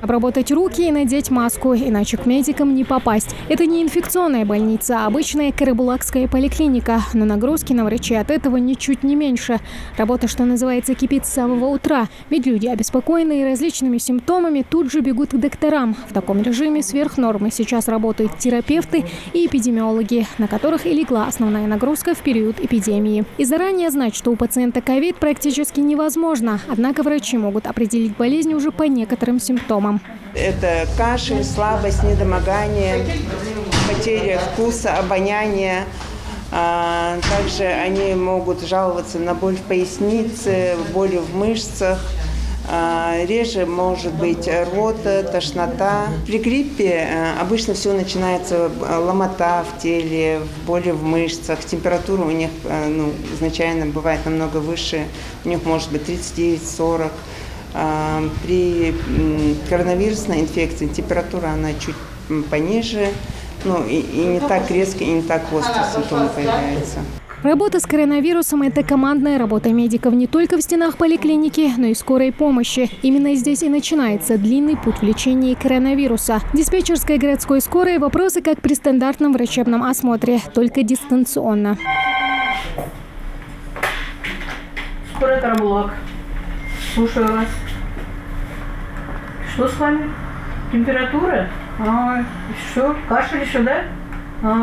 Обработать руки и надеть маску, иначе к медикам не попасть. Это не инфекционная больница, а обычная карабулакская поликлиника. Но нагрузки на врачей от этого ничуть не меньше. Работа, что называется, кипит с самого утра. Ведь люди, обеспокоенные различными симптомами, тут же бегут к докторам. В таком режиме сверх нормы сейчас работают терапевты и эпидемиологи, на которых и легла основная нагрузка в период эпидемии. И заранее знать, что у пациента ковид, практически невозможно. Однако врачи могут определить болезнь уже по некоторым симптомам. Это кашель, слабость, недомогание, потеря вкуса, обоняния. Также они могут жаловаться на боль в пояснице, боли в мышцах. Реже может быть рвота, тошнота. При гриппе обычно все начинается ломота в теле, боли в мышцах. Температура у них изначально бывает намного выше. У них может быть 39-40. При коронавирусной инфекции температура она чуть пониже, и не так резко, и не так остро симптомы появляются. Работа с коронавирусом – это командная работа медиков не только в стенах поликлиники, но и скорой помощи. Именно здесь и начинается длинный путь в лечении коронавируса. В диспетчерской городской скорой вопросы как при стандартном врачебном осмотре, только дистанционно. Скорая Карабулак. Слушаю вас. Что с вами? Температура? Что? Кашель еще, да?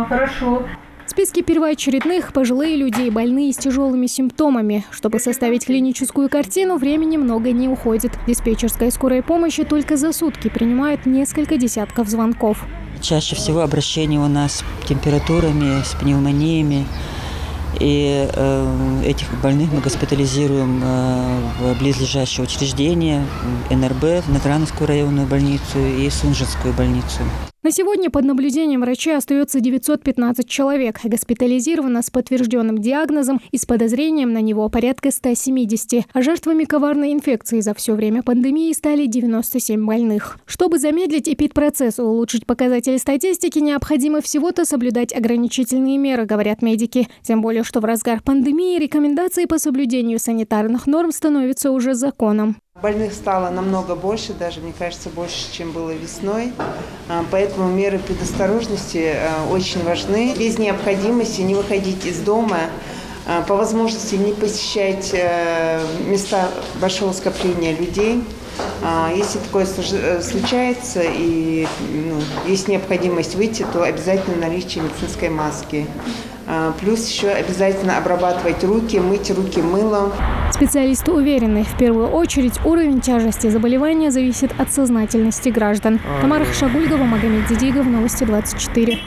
Хорошо. В списке первоочередных – пожилые люди и больные с тяжелыми симптомами. Чтобы составить клиническую картину, времени много не уходит. В диспетчерской скорой помощи только за сутки принимают несколько десятков звонков. Чаще всего обращения у нас с температурами, с пневмониями. И этих больных мы госпитализируем в близлежащее учреждение, НРБ, в Награновскую районную больницу и Сунжинскую больницу. На сегодня под наблюдением врачей остается 915 человек. Госпитализировано с подтвержденным диагнозом и с подозрением на него порядка 170. А жертвами коварной инфекции за все время пандемии стали 97 больных. Чтобы замедлить эпидпроцесс и улучшить показатели статистики, необходимо всего-то соблюдать ограничительные меры, говорят медики. Тем более, что в разгар пандемии рекомендации по соблюдению санитарных норм становятся уже законом. Больных стало намного больше, даже, мне кажется, больше, чем было весной. Поэтому меры предосторожности очень важны. Без необходимости не выходить из дома, по возможности не посещать места большого скопления людей. Если такое случается и есть необходимость выйти, то обязательно наличие медицинской маски. Плюс еще обязательно обрабатывать руки, мыть руки мылом. Специалисты уверены, в первую очередь уровень тяжести заболевания зависит от сознательности граждан. Тамара Хашагульгова, Магомед Дидигов, Новости 24.